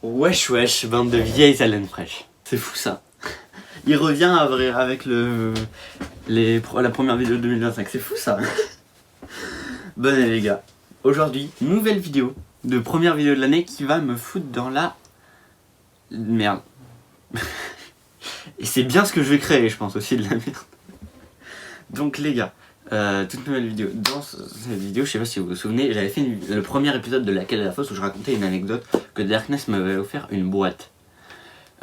Wesh wesh, bande de vieilles haleines fraîches. C'est fou ça. Il revient avec la première vidéo de 2025, c'est fou ça. Bonne année les gars. Aujourd'hui, nouvelle vidéo de première vidéo de l'année qui va me foutre dans la merde. Et c'est bien ce que je vais créer, je pense aussi, de la merde. Donc les gars, toute nouvelle vidéo. Dans cette vidéo, je sais pas si vous vous souvenez, j'avais fait le premier épisode de Laquelle est la fausse où je racontais une anecdote que Darkness m'avait offert une boîte.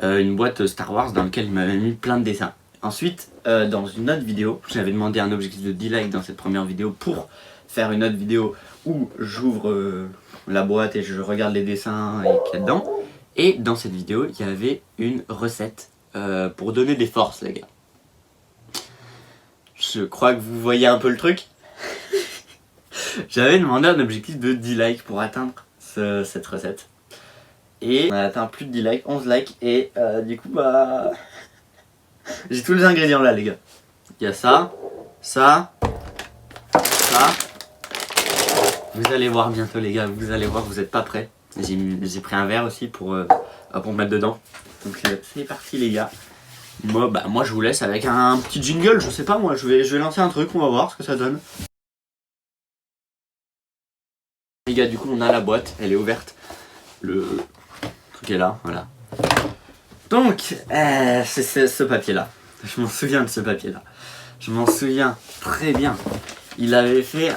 Une boîte Star Wars dans laquelle il m'avait mis plein de dessins. Ensuite, dans une autre vidéo, j'avais demandé un objectif de 10 likes dans cette première vidéo pour faire une autre vidéo où j'ouvre la boîte et je regarde les dessins qu'il y a dedans. Et dans cette vidéo, il y avait une recette pour donner des forces, les gars. Je crois que vous voyez un peu le truc. J'avais demandé un objectif de 10 likes pour atteindre cette recette. Et on a atteint plus de 10 likes, 11 likes. Et du coup, bah... j'ai tous les ingrédients là, les gars. Il y a ça, ça, ça. Vous allez voir bientôt, les gars. Vous allez voir, vous n'êtes pas prêts. J'ai pris un verre aussi pour mettre dedans. Donc c'est parti, les gars. Moi je vous laisse avec un petit jingle, je sais pas moi, je vais lancer un truc, on va voir ce que ça donne. Les gars, du coup on a la boîte, elle est ouverte. Le truc est là, voilà. Donc, c'est ce papier là. Je m'en souviens de ce papier là. Je m'en souviens très bien. Il avait fait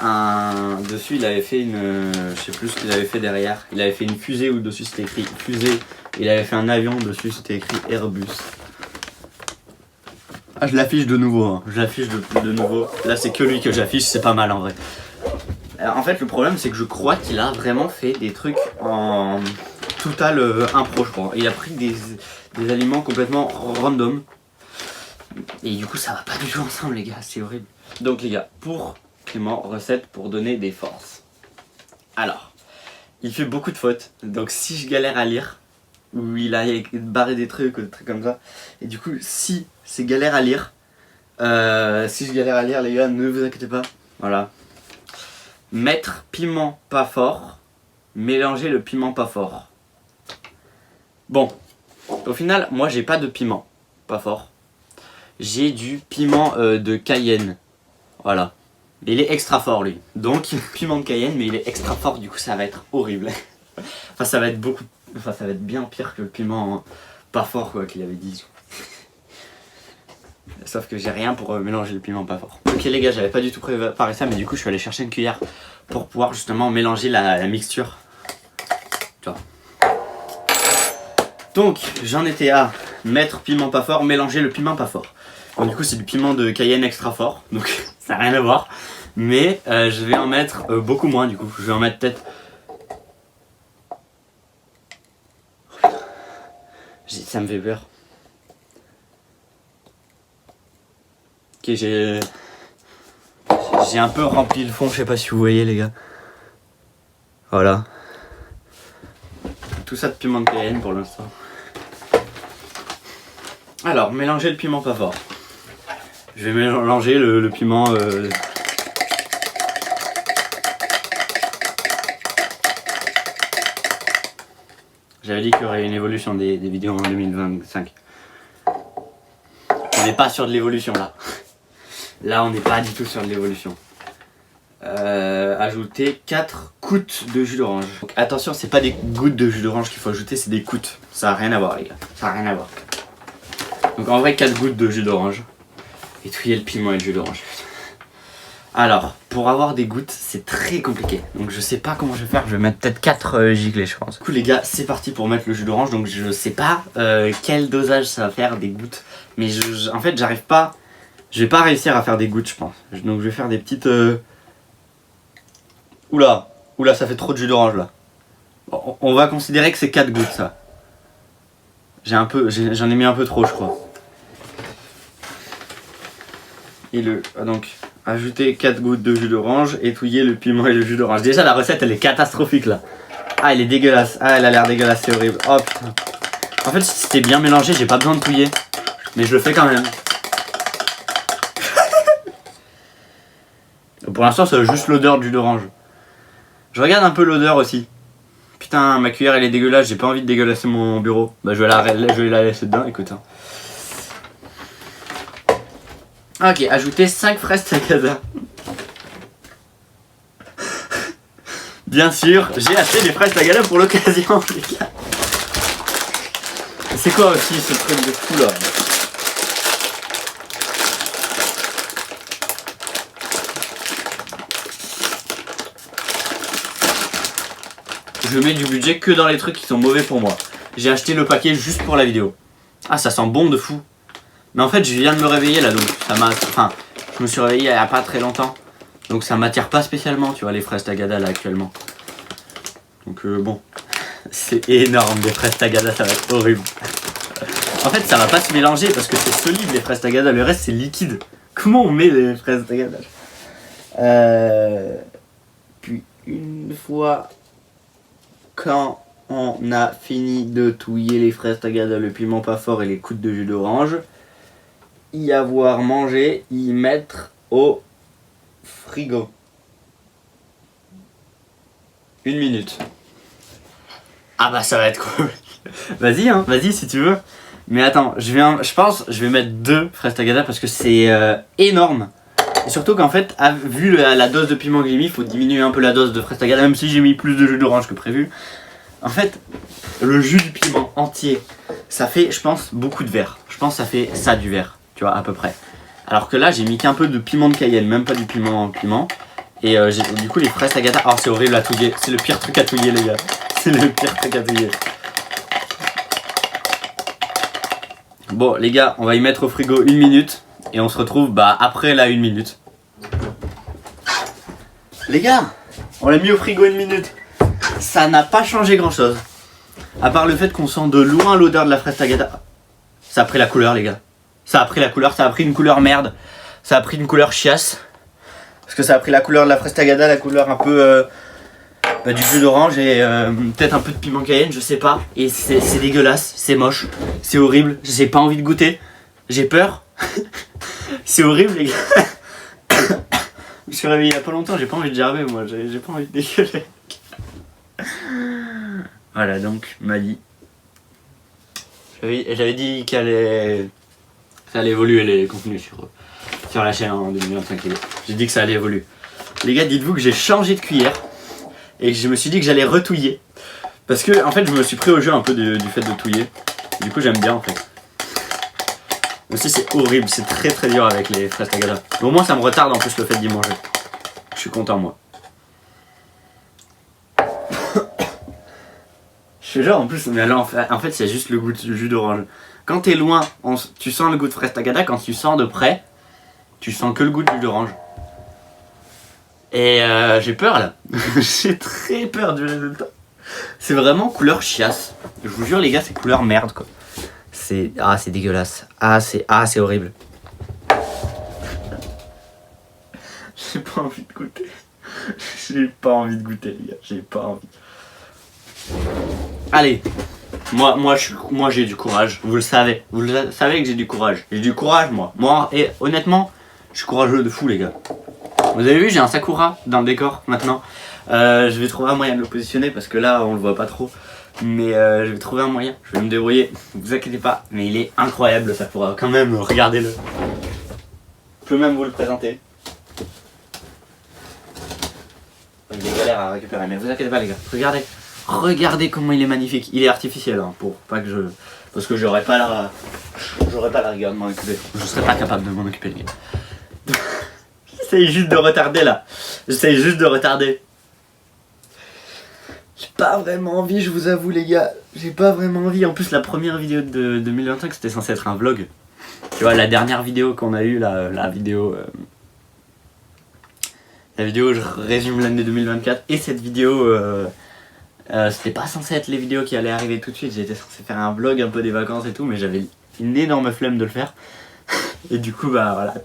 dessus il avait fait une... je sais plus ce qu'il avait fait derrière. Il avait fait une fusée où dessus c'était écrit fusée. Il avait fait un avion, dessus c'était écrit Airbus. Ah, je l'affiche de nouveau, hein. Je l'affiche de nouveau. Là c'est que lui que j'affiche, c'est pas mal en vrai. Alors, en fait le problème c'est que je crois qu'il a vraiment fait des trucs en total impro, je crois. Il a pris des aliments complètement random. Et du coup ça va pas du tout ensemble les gars, c'est horrible. Donc les gars, pour Clément, recette pour donner des forces. Alors, il fait beaucoup de fautes, donc si je galère à lire, ou il a barré des trucs comme ça, et du coup si c'est galère à lire, si je galère à lire les gars, ne vous inquiétez pas, voilà. Mettre piment pas fort, mélanger le piment pas fort. Bon, au final, moi j'ai pas de piment pas fort. J'ai du piment de Cayenne. Voilà. Mais il est extra fort lui. Donc, piment de Cayenne, mais il est extra fort, du coup ça va être horrible. Enfin, ça va être ça va être bien pire que le piment pas fort quoi qu'il avait dit. Sauf que j'ai rien pour mélanger le piment pas fort. Ok les gars, j'avais pas du tout préparé ça, mais du coup je suis allé chercher une cuillère pour pouvoir justement mélanger la mixture. Tu vois. Donc, j'en étais à mettre piment pas fort, mélanger le piment pas fort. Bon, du coup c'est du piment de Cayenne extra fort, donc ça n'a rien à voir. Mais je vais en mettre beaucoup moins du coup. Je vais en mettre peut-être... Ça me fait peur. Ok, j'ai un peu rempli le fond, je sais pas si vous voyez les gars. Voilà. Tout ça de piment de Cayenne pour l'instant. Alors, mélanger le piment pas fort. Je vais mélanger le piment... J'avais dit qu'il y aurait une évolution des vidéos en 2025. On n'est pas sur de l'évolution là. Là on n'est pas du tout sur de l'évolution. Ajouter 4 gouttes de jus d'orange. Attention, c'est pas des gouttes de jus d'orange qu'il faut ajouter, c'est des gouttes. Ça n'a rien à voir les gars, ça n'a rien à voir. Donc en vrai 4 gouttes de jus d'orange. Et touiller le piment et le jus d'orange. Alors, pour avoir des gouttes, c'est très compliqué. Donc je sais pas comment je vais faire, je vais mettre peut-être 4 giclées je pense. Du coup les gars, c'est parti pour mettre le jus d'orange. Donc je sais pas quel dosage ça va faire des gouttes. Mais en fait j'arrive pas, je vais pas réussir à faire des gouttes je pense. Donc je vais faire des petites... Oula, ça fait trop de jus d'orange là. On va considérer que c'est 4 gouttes ça. J'en ai mis un peu trop je crois. Et donc ajouter 4 gouttes de jus d'orange et touiller le piment et le jus d'orange. Déjà la recette elle est catastrophique là. Ah elle est dégueulasse, ah elle a l'air dégueulasse, c'est horrible. Oh putain. En fait si c'était bien mélangé j'ai pas besoin de touiller. Mais je le fais quand même. Pour l'instant c'est juste l'odeur du jus d'orange. Je regarde un peu l'odeur aussi. Putain, ma cuillère elle est dégueulasse, j'ai pas envie de dégueulasser mon bureau. Bah je vais la laisser dedans, écoute. Hein. Ok, ajouter 5 fraises Tagada. Bien sûr, j'ai acheté des fraises Tagada pour l'occasion, les gars. C'est quoi aussi ce truc de fou là? Je mets du budget que dans les trucs qui sont mauvais pour moi. J'ai acheté le paquet juste pour la vidéo. Ah, ça sent bon de fou. Mais en fait, je viens de me réveiller là, donc ça m'a... Enfin, je me suis réveillé il y a pas très longtemps. Donc ça m'attire pas spécialement, tu vois, les fraises Tagada là actuellement. Donc bon, c'est énorme des fraises Tagada, ça va être horrible. En fait, ça va pas se mélanger parce que c'est solide les fraises Tagada, le reste c'est liquide. Comment on met les fraises Tagada? Puis une fois... Quand on a fini de touiller les fraises Tagada, le piment pas fort et les coups de jus d'orange, y avoir mangé, y mettre au frigo. 1 minute. Ah bah ça va être cool. Vas-y hein, vas-y si tu veux. Mais attends, je pense je vais mettre 2 fraises Tagada parce que c'est énorme. Et surtout qu'en fait, vu la dose de piment que j'ai mis, il faut diminuer un peu la dose de fraises Tagada, même si j'ai mis plus de jus d'orange que prévu. En fait, le jus du piment entier, ça fait, je pense, beaucoup de verre. Je pense que ça fait ça du verre, tu vois, à peu près. Alors que là, j'ai mis qu'un peu de piment de Cayenne, même pas du piment. Et du coup, les fraises Tagada, oh c'est horrible à touiller, c'est le pire truc à touiller les gars. C'est le pire truc à touiller. Bon les gars, on va y mettre au frigo 1 minute. Et on se retrouve après la 1 minute. Les gars, on l'a mis au frigo 1 minute. Ça n'a pas changé grand chose. À part le fait qu'on sent de loin l'odeur de la fraise Tagada. Ça a pris la couleur les gars. Ça a pris la couleur, ça a pris une couleur merde. Ça a pris une couleur chiasse. Parce que ça a pris la couleur de la fraise Tagada, la couleur un peu du jus d'orange et peut-être un peu de piment Cayenne, je sais pas. Et c'est dégueulasse, c'est moche, c'est horrible. J'ai pas envie de goûter. J'ai peur. C'est horrible les gars. Je me suis réveillé il y a pas longtemps, j'ai pas envie de gerber moi, j'ai pas envie de dégueuler. Voilà donc Mali. J'avais dit ça allait évoluer les contenus sur la chaîne en 2025. J'ai dit que ça allait évoluer. Les gars, dites-vous que j'ai changé de cuillère et que je me suis dit que j'allais retouiller. Parce que en fait je me suis pris au jeu un peu du fait de touiller. Du coup j'aime bien en fait. Aussi c'est horrible, c'est très très dur avec les fraises Tagada. Mais au moins ça me retarde en plus le fait d'y manger. Je suis content moi. Je fais genre en plus, mais alors en fait c'est juste le goût du jus d'orange. Quand t'es loin, tu sens le goût de fraise Tagada, quand tu sens de près, tu sens que le goût de jus d'orange. Et j'ai peur là. J'ai très peur du résultat. C'est vraiment couleur chiasse. Je vous jure les gars, c'est couleur merde quoi. C'est dégueulasse. C'est horrible. J'ai pas envie de goûter. J'ai pas envie de goûter les gars, j'ai pas envie. Allez, moi j'ai du courage, vous le savez que j'ai du courage. J'ai du courage moi, et honnêtement, je suis courageux de fou les gars. Vous avez vu, j'ai un Sakura dans le décor maintenant. Je vais trouver un moyen de le positionner parce que là on le voit pas trop. Mais je vais trouver un moyen, je vais me débrouiller, vous inquiétez pas, mais il est incroyable le Sakura, quand même, regardez-le. Je peux même vous le présenter. Il est galère à récupérer, mais vous inquiétez pas les gars, regardez comment il est magnifique. Il est artificiel, hein, pour pas que parce que j'aurais pas la rigueur de m'en occuper. Je serais pas capable de m'en occuper les gars. J'essaye juste de retarder là, J'ai pas vraiment envie, je vous avoue les gars, j'ai pas vraiment envie. En plus la première vidéo de 2025 c'était censé être un vlog. Tu vois la dernière vidéo qu'on a eue, la vidéo où je résume l'année 2024 et cette vidéo c'était pas censé être les vidéos qui allaient arriver tout de suite. J'étais censé faire un vlog un peu des vacances et tout, mais j'avais une énorme flemme de le faire. Et du coup voilà.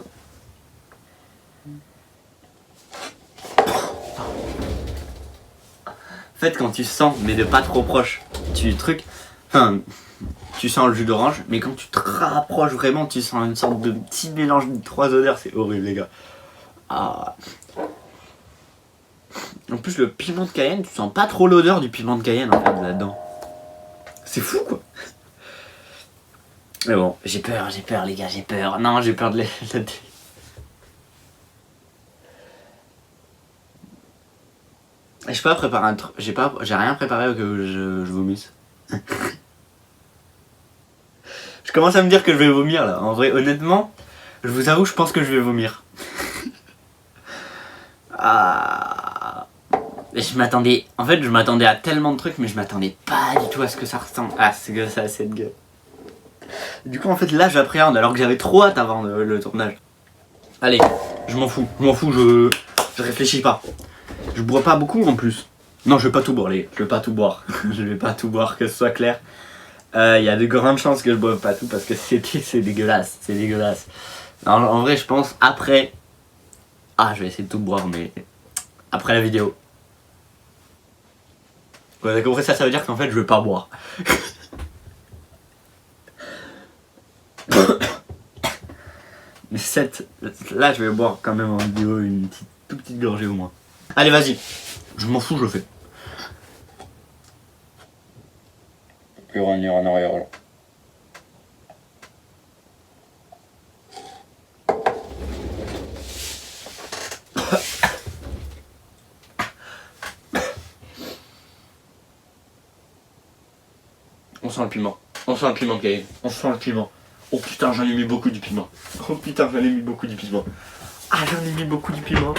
En fait quand tu sens, mais de pas trop proche, tu sens le jus d'orange, mais quand tu te rapproches vraiment, tu sens une sorte de petit mélange de 3 odeurs, c'est horrible les gars. En plus le piment de Cayenne, tu sens pas trop l'odeur du piment de Cayenne en fait là-dedans. C'est fou quoi. Mais bon, j'ai peur les gars, j'ai peur. Non, j'ai peur de la... Je peux pas préparer un truc, j'ai rien préparé au cas où je vomisse. Je commence à me dire que je vais vomir là. En vrai, honnêtement, je vous avoue, je pense que je vais vomir. Ah. Je m'attendais à tellement de trucs, mais je m'attendais pas du tout à ce que ça ressemble. Ah, c'est que ça a cette gueule. Du coup, en fait, là, j'appréhende alors que j'avais trop hâte avant le tournage. Allez, je m'en fous, je réfléchis pas. Je bois pas beaucoup en plus. Non, je vais pas tout boire, les gars. Je vais pas tout boire. Je vais pas tout boire, que ce soit clair. Il y a de grandes chances que je boive pas tout parce que c'est dégueulasse. C'est dégueulasse. En vrai, je pense après. Ah, je vais essayer de tout boire, mais après la vidéo. Vous avez compris ça, ça veut dire qu'en fait, je vais pas boire. Mais là, je vais boire quand même en vidéo une toute petite gorgée au moins. Allez, vas-y. Je m'en fous, je le fais. Je vais revenir en arrière là. On sent le piment. On sent le piment de Cayenne. On sent le piment. Oh putain, j'en ai mis beaucoup du piment. Oh putain, j'en ai mis beaucoup du piment. Ah, j'en ai mis beaucoup du piment.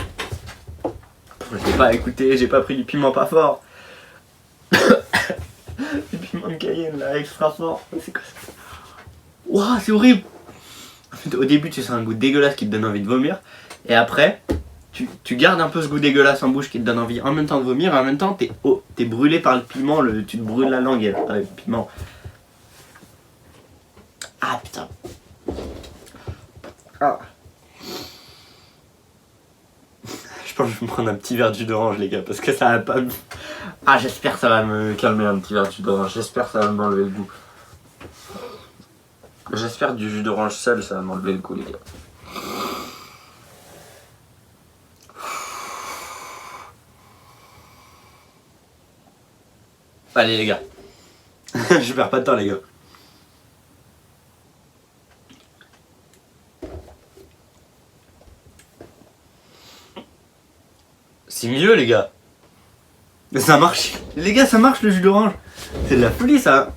Je l'ai pas écouté, j'ai pas pris du piment pas fort. Du piment de Cayenne là, extra fort. C'est quoi ça? Ouah, c'est horrible. Au début, tu sens un goût dégueulasse qui te donne envie de vomir. Et après, tu gardes un peu ce goût dégueulasse en bouche qui te donne envie en même temps de vomir. Et en même temps, t'es brûlé par le piment, tu te brûles la langue avec le piment. Ah putain. Ah. Je pense que je vais me prendre un petit verre de jus d'orange les gars, parce que ça va pas me... Ah, j'espère que ça va me calmer un petit verre de jus d'orange, j'espère que ça va m'enlever le goût. J'espère que du jus d'orange seul ça va m'enlever le goût les gars. Allez les gars. Je perds pas de temps les gars. C'est mieux les gars. Ça marche. Les gars, ça marche le jus d'orange. C'est de la folie ça.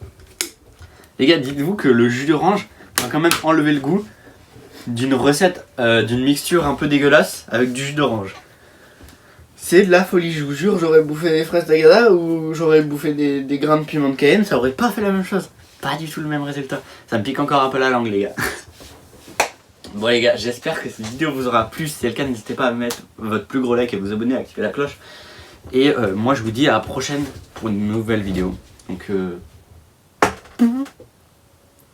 Les gars, dites-vous que le jus d'orange va quand même enlever le goût d'une recette, d'une mixture un peu dégueulasse avec du jus d'orange. C'est de la folie, je vous jure, j'aurais bouffé des fraises d'Agada ou j'aurais bouffé des grains de piment de Cayenne, ça aurait pas fait la même chose. Pas du tout le même résultat. Ça me pique encore un peu la langue les gars. Bon les gars, j'espère que cette vidéo vous aura plu. Si c'est le cas, n'hésitez pas à mettre votre plus gros like et vous abonner, à activer la cloche. Et moi je vous dis à la prochaine pour une nouvelle vidéo. Donc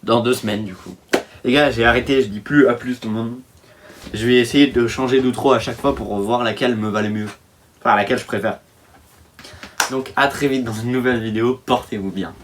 dans 2 semaines du coup. Les gars, j'ai arrêté, je dis plus à plus tout le monde. Je vais essayer de changer d'outro à chaque fois pour voir laquelle me va le mieux. Enfin laquelle je préfère. Donc à très vite dans une nouvelle vidéo, portez-vous bien.